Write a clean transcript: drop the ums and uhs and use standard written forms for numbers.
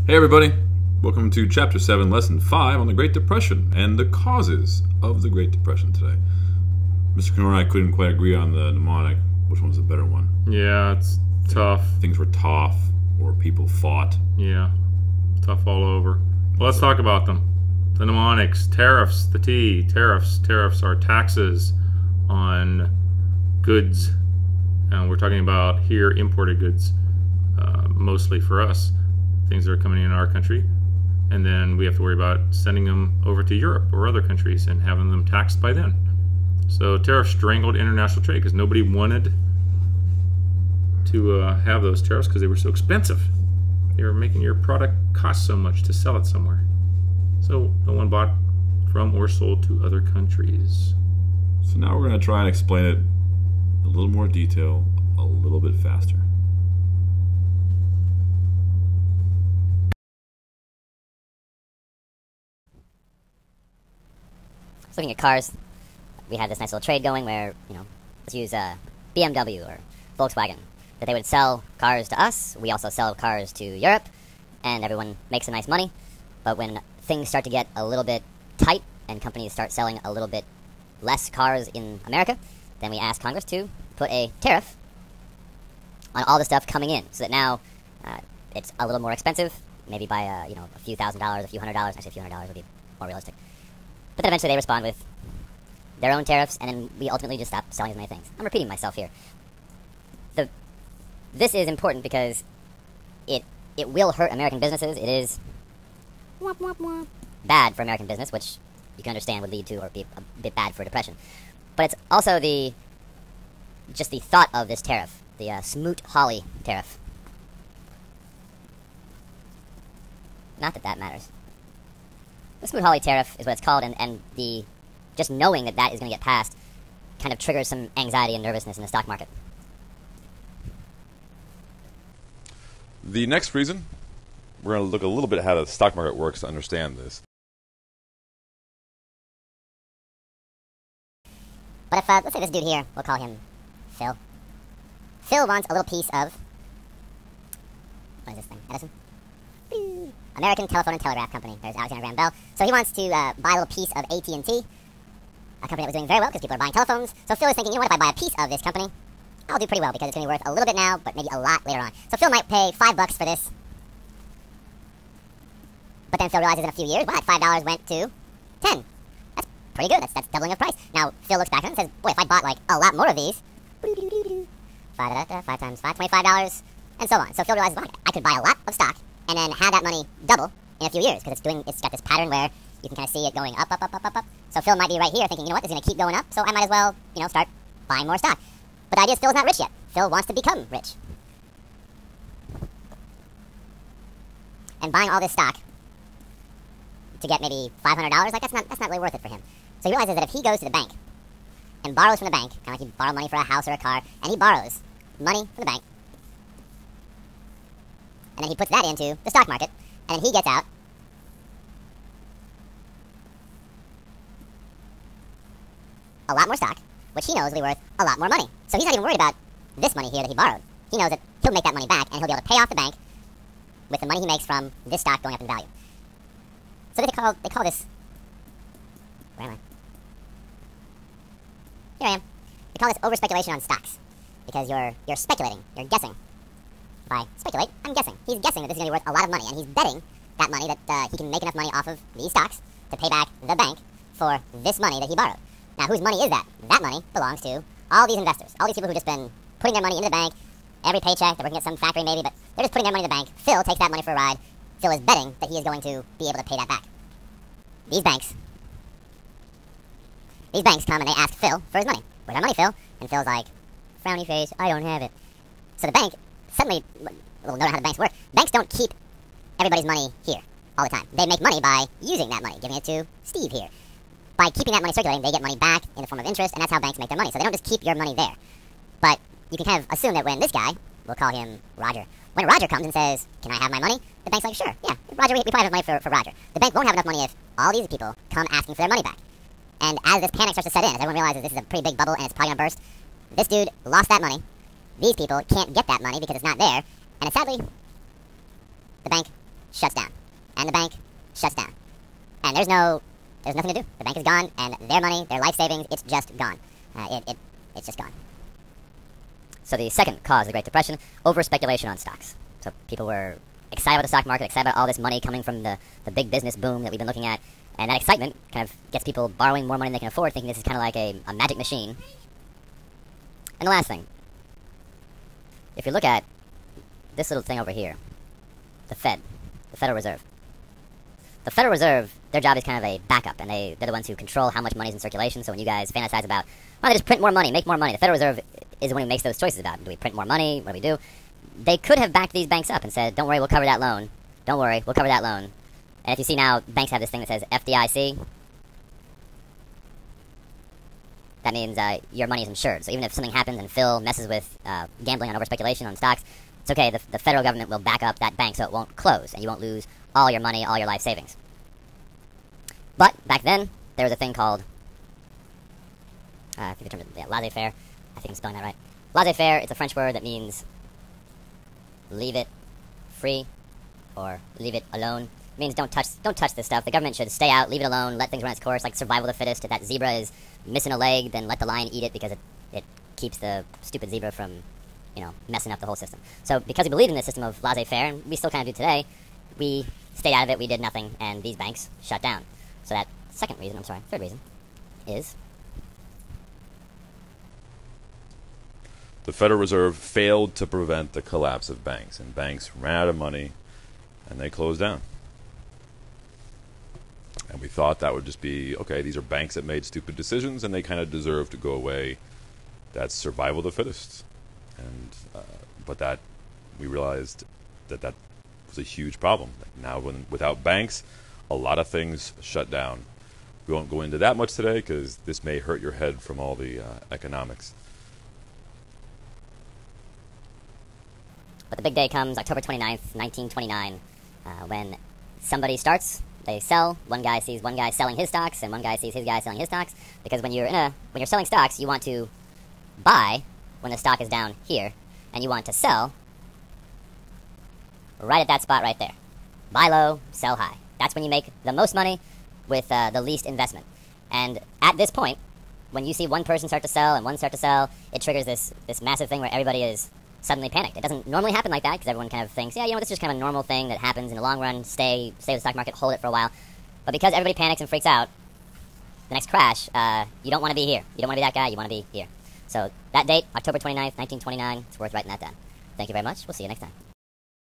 Hey everybody, welcome to Chapter 7, Lesson 5 on the Great Depression and the causes of the Great Depression today. Mr. Knor and I couldn't quite agree on the mnemonic. Which one was the better one? Yeah, it's tough. Things were tough, or people fought. Yeah, tough all over. Well, let's talk about them. The mnemonics, tariffs, the T, tariffs. Tariffs are taxes on goods. And we're talking about here imported goods, mostly for us. Things that are coming in our country, and then we have to worry about sending them over to Europe or other countries and having them taxed by then. So tariffs strangled international trade because nobody wanted to have those tariffs because they were so expensive. They were making your product cost so much to sell it somewhere. So no one bought from or sold to other countries. So now we're going to try and explain it in a little more detail, a little bit faster. Looking at cars, we had this nice little trade going where, let's use BMW or Volkswagen, that they would sell cars to us. We also sell cars to Europe, and everyone makes some nice money. But when things start to get a little bit tight and companies start selling a little bit less cars in America, then we ask Congress to put a tariff on all the stuff coming in, so that now it's a little more expensive, maybe by a few $1,000s, a few $100s. Actually, a few $100s would be more realistic. But then eventually they respond with their own tariffs, and then we ultimately just stop selling as many things. I'm repeating myself here. This is important because it will hurt American businesses. It is bad for American business, which you can understand would lead to or be a bit bad for depression. But it's also just the thought of this tariff, the Smoot-Hawley tariff. Not that that matters. The Smoot-Hawley tariff is what it's called, and the just knowing that is going to get passed kind of triggers some anxiety and nervousness in the stock market. The next reason, we're going to look a little bit at how the stock market works to understand this. But if, let's say this dude here, we'll call him Phil. Phil wants a little piece of, what is this thing, Edison? American Telephone and Telegraph Company. There's Alexander Graham Bell. So he wants to buy a little piece of AT&T, a company that was doing very well because people are buying telephones. So Phil is thinking, you know what, if I buy a piece of this company, I'll do pretty well because it's going to be worth a little bit now, but maybe a lot later on. So Phil might pay $5 for this. But then Phil realizes in a few years, wow, that $5 went to 10. That's pretty good. That's doubling of price. Now Phil looks back at it and says, boy, if I bought like a lot more of these, 5 times 5, $25, and so on. So Phil realizes, wow, I could buy a lot of stock and then have that money double in a few years because it's got this pattern where you can kind of see it going up, up, up, up, up, up. So Phil might be right here thinking, you know what, it's going to keep going up, so I might as well, start buying more stock. But the idea is Phil's not rich yet. Phil wants to become rich. And buying all this stock to get maybe $500, like that's not really worth it for him. So he realizes that if he goes to the bank and borrows from the bank, kind of like you borrow money for a house or a car, and he borrows money from the bank, and then he puts that into the stock market, and then he gets out a lot more stock, which he knows will be worth a lot more money. So he's not even worried about this money here that he borrowed. He knows that he'll make that money back, and he'll be able to pay off the bank with the money he makes from this stock going up in value. So they call this... Where am I? Here I am. They call this over-speculation on stocks, because you're speculating, you're guessing. If I speculate, I'm guessing. He's guessing that this is going to be worth a lot of money, and he's betting that money that he can make enough money off of these stocks to pay back the bank for this money that he borrowed. Now, whose money is that? That money belongs to all these investors, all these people who've just been putting their money into the bank, every paycheck, they're working at some factory maybe, but they're just putting their money in the bank. Phil takes that money for a ride. Phil is betting that he is going to be able to pay that back. These banks come and they ask Phil for his money. Where's our money, Phil? And Phil's like, frowny face, I don't have it. So the bank suddenly, we'll know how the banks work. Banks don't keep everybody's money here all the time. They make money by using that money, giving it to Steve here. By keeping that money circulating, they get money back in the form of interest, and that's how banks make their money. So they don't just keep your money there. But you can kind of assume that when this guy, we'll call him Roger, when Roger comes and says, can I have my money? The bank's like, sure, yeah, Roger, we probably have money for Roger. The bank won't have enough money if all these people come asking for their money back. And as this panic starts to set in, as everyone realizes this is a pretty big bubble and it's probably going to burst, this dude lost that money. These people can't get that money because it's not there. And sadly, the bank shuts down. And there's nothing to do. The bank is gone, and their money, their life savings, it's just gone. It's just gone. So the second cause of the Great Depression, over-speculation on stocks. So people were excited about the stock market, excited about all this money coming from the big business boom that we've been looking at, and that excitement kind of gets people borrowing more money than they can afford, thinking this is kind of like a magic machine. And the last thing, if you look at this little thing over here, the Fed, the Federal Reserve. The Federal Reserve, their job is kind of a backup, and they're the ones who control how much money is in circulation. So when you guys fantasize about, well, they just print more money, make more money, the Federal Reserve is the one who makes those choices about, do we print more money, what do we do? They could have backed these banks up and said, don't worry, we'll cover that loan. Don't worry, we'll cover that loan. And if you see now, banks have this thing that says FDIC. That means your money is insured. So even if something happens and Phil messes with gambling on over-speculation on stocks, it's okay, the federal government will back up that bank so it won't close, and you won't lose all your money, all your life savings. But back then, there was a thing called, I think the term is laissez-faire. I think I'm spelling that right. Laissez-faire, it's a French word that means leave it free, or leave it alone. It means don't touch this stuff. The government should stay out, leave it alone, let things run its course, like survival of the fittest. If that zebra is missing a leg, then let the lion eat it because it keeps the stupid zebra from, messing up the whole system. So because we believed in this system of laissez-faire, and we still kind of do today, we stayed out of it, we did nothing, and these banks shut down. So that third reason, is the Federal Reserve failed to prevent the collapse of banks, and banks ran out of money, and they closed down. And we thought that would just be, okay, these are banks that made stupid decisions, and they kind of deserve to go away. That's survival of the fittest. And but that we realized that was a huge problem. Now, without banks, a lot of things shut down. We won't go into that much today because this may hurt your head from all the economics. But the big day comes October 29th, 1929, when somebody starts, they sell. One guy sees one guy selling his stocks, and one guy sees his guy selling his stocks. Because when you're selling stocks, you want to buy when the stock is down here, and you want to sell right at that spot right there. Buy low, sell high. That's when you make the most money with the least investment. And at this point, when you see one person start to sell and one start to sell, it triggers this massive thing where everybody is suddenly panicked. It doesn't normally happen like that because everyone kind of thinks, this is just kind of a normal thing that happens in the long run. Stay with the stock market, hold it for a while. But because everybody panics and freaks out, the next crash, you don't want to be here. You don't want to be that guy. You want to be here. So that date, October 29th, 1929, it's worth writing that down. Thank you very much. We'll see you next time.